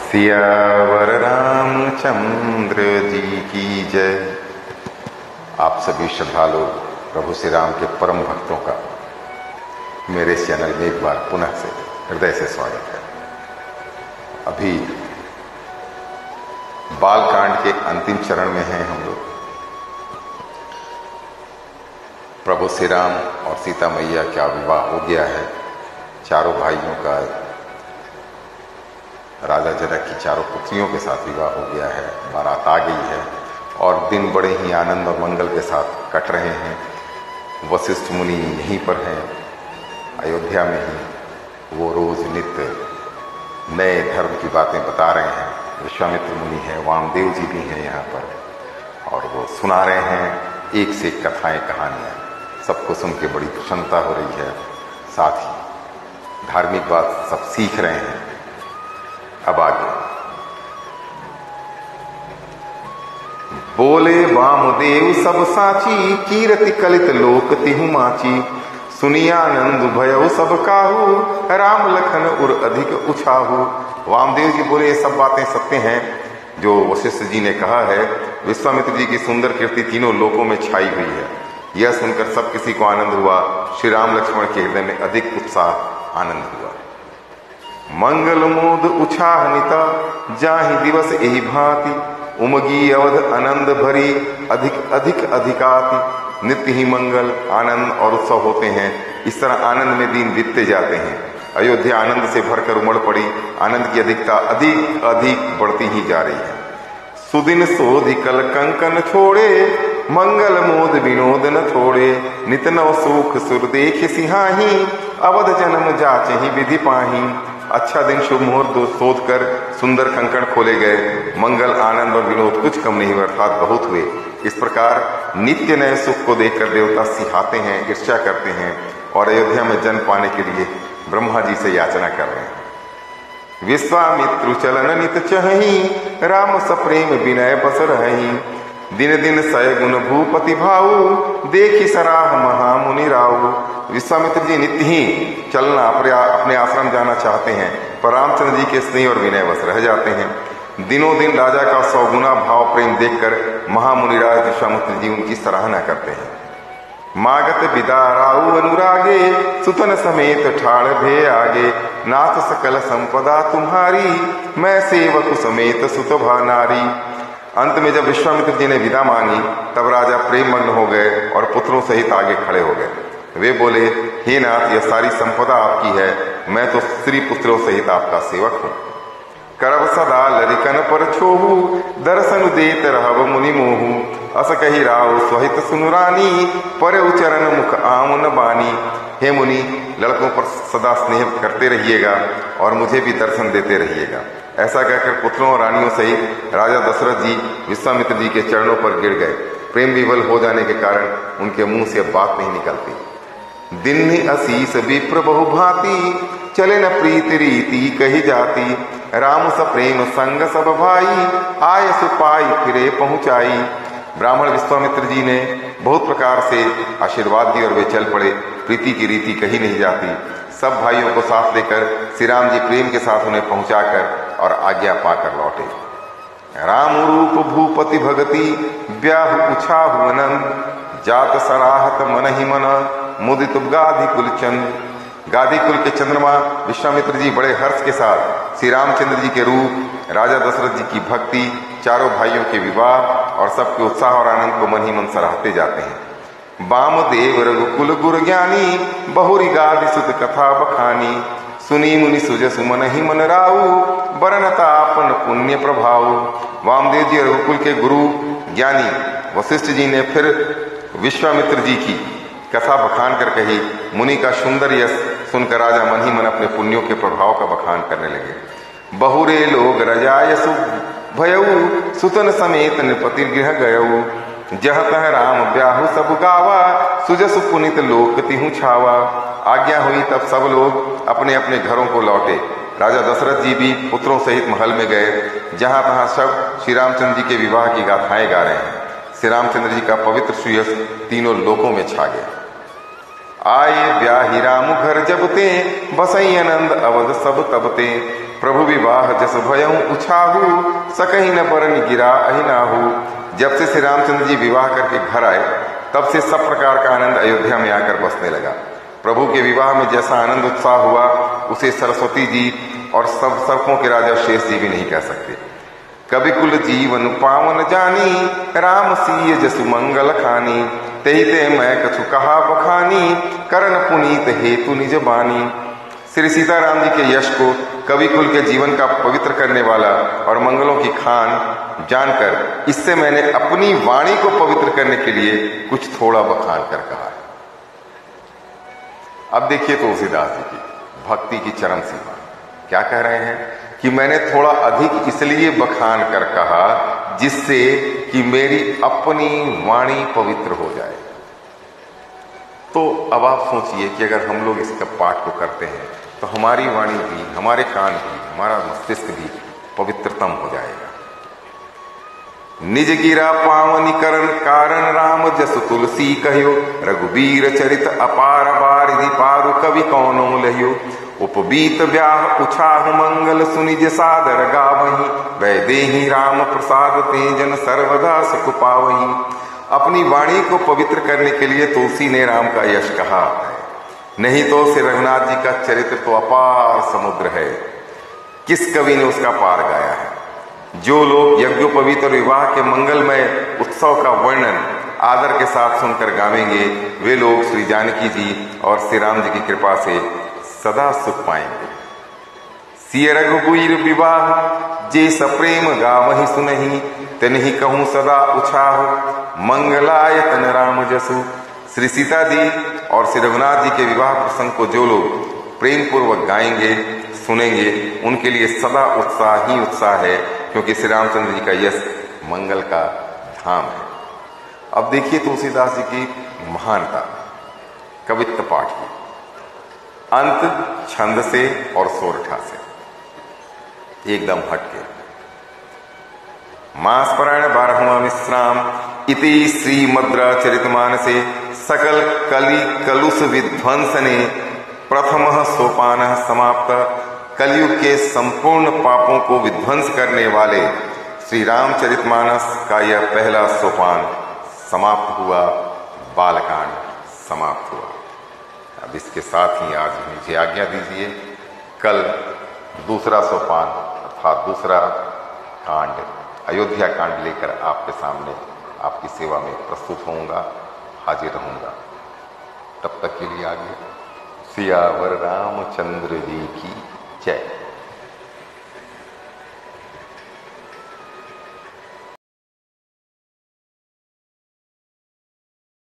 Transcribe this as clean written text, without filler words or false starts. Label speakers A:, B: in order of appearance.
A: सियावर रामचंद्र जी की जय। आप सभी श्रद्धालु प्रभु श्री राम के परम भक्तों का मेरे चैनल में एक बार पुनः से हृदय से स्वागत है। अभी बालकांड के अंतिम चरण में हैं हम लोग। प्रभु श्री राम और सीता मैया का विवाह हो गया है। चारों भाइयों का राजा जनक की चारों पुत्रियों के साथ विवाह हो गया है। बारात आ गई है और दिन बड़े ही आनंद और मंगल के साथ कट रहे हैं। वशिष्ठ मुनि यहीं पर हैं, अयोध्या में ही। वो रोज नित्य नए धर्म की बातें बता रहे हैं। विश्वामित्र मुनि हैं, वामदेव जी भी हैं यहाँ पर और वो सुना रहे हैं एक से एक कथाएं, कहानियाँ। सबको सुन के बड़ी प्रसन्नता हो रही है। साथ ही धार्मिक बात सब सीख रहे हैं। अब आगे बोले वामदेव सब साची, कीरति कलित लोक तिहु माची। सुनियानंद भयउ सब काहू, राम लखन उर अधिक उछाहू। वामदेव जी बोले ये सब बातें सत्य हैं जो वशिष्ठ जी ने कहा है। विश्वामित्र जी की सुंदर कीर्ति तीनों लोकों में छाई हुई है। यह सुनकर सब किसी को आनंद हुआ। श्री राम लक्ष्मण के हृदय में अधिक उत्साह, आनंद हुआ। मंगल मोद उछाहनिता, जाहि दिवस एहि भांति। उमगी अवध आनंद भरी, अधिक अधिक अधिकाति। नित्य ही मंगल, आनंद और उत्सव होते हैं। इस तरह आनंद में दिन बीतते जाते हैं। अयोध्या आनंद से भरकर उमड़ पड़ी। आनंद की अधिकता अधिक अधिक बढ़ती ही जा रही है। सुदिन सोधि कल कंकन छोड़े, मंगल मोद विनोद न छोड़े। नित नव सुख सुर देख सिहाही, अवध जन्म जाचहि विधि पाही। अच्छा दिन शुभ मुहूर्त शोध कर सुंदर कंकण खोले गए। मंगल, आनंद और विनोद कुछ कम नहीं हुए, अर्थात बहुत हुए। इस प्रकार नित्य नए सुख को देखकर देवता सिहाते हैं, ईर्ष्या करते हैं और अयोध्या में जन्म पाने के लिए ब्रह्मा जी से याचना कर रहे हैं। विश्वामित्रु चलन नित चहही, राम सप्रेम विनय बस रहही। दिन दिन सय गुण भूपति भाऊ, देखी सराह महामुनि राऊ। विश्वामित्र जी नित्य ही चलना अपने आश्रम जाना चाहते हैं, पर रामचंद्र जी के स्नेह और विनय बस रह जाते हैं। दिनों दिन राजा का 100 गुना भाव प्रेम देखकर महामुनि राज विश्वामित्र जी उनकी सराहना करते हैं। मागत विदा राऊ अनुरागे, सुतन समेत ठाड़ भे आगे। नाथ सकल संपदा तुम्हारी, मैं सेवक समेत सुत भानारी। अंत में जब विश्वामित्र जी ने विदा मांगी तब राजा प्रेम मग्न हो गए और पुत्रों सहित आगे खड़े हो गए। वे बोले, हे नाथ, यह सारी संपदा आपकी है, मैं तो स्त्री पुत्रों सहित आपका सेवक हूँ। करब सदा लरिकन पर छोहू, दर्शन देत रहब मुनि मोहू। अस कही राव स्वहित सुनुरानी, पर उचरण मुख आमुन बानी। हे मुनि, लड़कों पर सदा स्नेह करते रहिएगा और मुझे भी दर्शन देते रहिएगा। ऐसा कहकर पुत्रों और रानियों सहित राजा दशरथ जी विश्वामित्र जी के चरणों पर गिर गए। प्रेम विवल हो जाने के कारण उनके मुंह से बात नहीं निकलती। दिन असीस विप्र बहु भांति, चले न प्रीत रीति कही जाती। राम सप्रेम संग सब भाई, आय सुपाई फिरे पहुंचाई। ब्राह्मण विश्वामित्र जी ने बहुत प्रकार से आशीर्वाद दिए और वे चल पड़े। प्रीति की रीति कही नहीं जाती। सब भाइयों को साथ लेकर श्री राम जी प्रेम के साथ उन्हें पहुंचाकर और आज्ञा पाकर लौटे। राम रूप भूपति भगति, ब्याह उछाहु अनंद। जात सराहत मन ही मन, मुदित गाधि कुल चंद। गाधी कुल के चंद्रमा विश्वामित्र जी बड़े हर्ष के साथ श्री रामचंद्र जी के रूप, राजा दशरथ जी की भक्ति, चारों भाइयों के विवाह और सबके उत्साह और आनंद को मन ही मन सराहते जाते हैं। वामदेव रघुकुल गुर ज्ञानी, बहुरी गाधि सुत कथा बखानी। सुनी मुनि सुज सुमन ही मन राऊ, बरनता आपन पुण्य प्रभाऊ। वामदेव जी रघुकुल के गुरु ज्ञानी वशिष्ठ जी ने फिर विश्वामित्र जी की कथा बखान कर कही। मुनि का सुंदर यश सुनकर राजा मन ही मन अपने पुण्यों के प्रभाव का बखान करने लगे। बहुरे लोग रजायसु भयऊ, सुतन समेत नृपति गृह गयऊ। जह तह राम ब्याहु सब गावा, सुजसु पुनित लोक तिहु छावा। आज्ञा हुई तब सब लोग अपने अपने घरों को लौटे। राजा दशरथ जी भी पुत्रों सहित महल में गए। जहां तहां सब श्री रामचंद्र जी के विवाह की गाथाएं गा रहे हैं। श्री रामचंद्र जी का पवित्र सुयश तीनों लोकों में छा गया। आए ब्याही राम घर जबते, बसई आनंद अवध सब तबते। प्रभु विवाह जस भयऊ उछाहू, सकही न बरन गिरा अहिनाहू। जब से श्री रामचंद्र जी विवाह करके घर आए, तब से सब प्रकार का आनंद अयोध्या में आकर बसने लगा। प्रभु के विवाह में जैसा आनंद उत्साह हुआ, उसे सरस्वती जी और सब सर्पों के राजा शेष जी भी नहीं कह सकते। कवि कुल जीवन पावन जानी, राम सीय जसु मंगल खानी। तेहि ते मैं कछु कहा बखानी, करन पुनीत हेतु निज बानी। श्री सीताराम जी के यश को कवि कुल के जीवन का पवित्र करने वाला और मंगलों की खान जानकर, इससे मैंने अपनी वाणी को पवित्र करने के लिए कुछ थोड़ा बखान कर कहा। अब देखिए तुलसीदास जी की भक्ति की चरम सीमा क्या कह रहे हैं कि मैंने थोड़ा अधिक इसलिए बखान कर कहा जिससे कि मेरी अपनी वाणी पवित्र हो जाए। तो अब आप सोचिए कि अगर हम लोग इसका पाठ को करते हैं तो हमारी वाणी भी, हमारे कान भी, हमारा मस्तिष्क भी पवित्रतम हो जाएगा। निज गिरा पावनी करण कारण, राम जसु तुलसी कहियो। रघुबीर चरित अपार बारिधि, पारु कवि कौनो लहियो। उपबीत ब्याह उछाहु मंगल, सुनिज सादर गावही। वैदेही राम प्रसाद तेजन, सर्वदा सुख पावही। अपनी वाणी को पवित्र करने के लिए तुलसी ने राम का यश कहा है, नहीं तो श्री रघुनाथ जी का चरित्र तो अपार समुद्र है, किस कवि ने उसका पार गाया है। जो लोग यज्ञोपवीत और विवाह के मंगलमय उत्सव का वर्णन आदर के साथ सुनकर गावेंगे, वे लोग श्री जानकी जी और श्री राम जी की कृपा से सदा सुख पाएंगे। सिय रघुबीर विवाह, जे सप्रेम गावहि सुनहि। तिन्हि कहूँ सदा उछाहु, मंगलायतन राम जसु। श्री सीता जी और श्री रघुनाथ जी के विवाह प्रसंग को जो लोग प्रेम पूर्वक गाएंगे, सुनेंगे, उनके लिए सदा उत्साह ही उत्साह है, क्योंकि श्री रामचंद्र जी का यश मंगल का धाम है। अब देखिए तुलसीदास जी की महानता कवित्व पाठ की। अंत छंद से और सोरठा से एकदम हटके। मास पारायण 12वां विश्राम। इति श्री मद्रा चरितमानसे सकल कलि कलुष विध्वंसने प्रथम सोपान समाप्त। कलयुग के संपूर्ण पापों को विध्वंस करने वाले श्री रामचरितमानस का यह पहला सोपान समाप्त हुआ, बालकांड समाप्त हुआ। अब इसके साथ ही आज मुझे आज्ञा दीजिए, कल दूसरा सोपान अर्थात दूसरा कांड अयोध्या कांड लेकर आपके सामने आपकी सेवा में प्रस्तुत होऊंगा, हाजिर रहूंगा। तब तक के लिए आगे सियावर रामचंद्र जी की जय।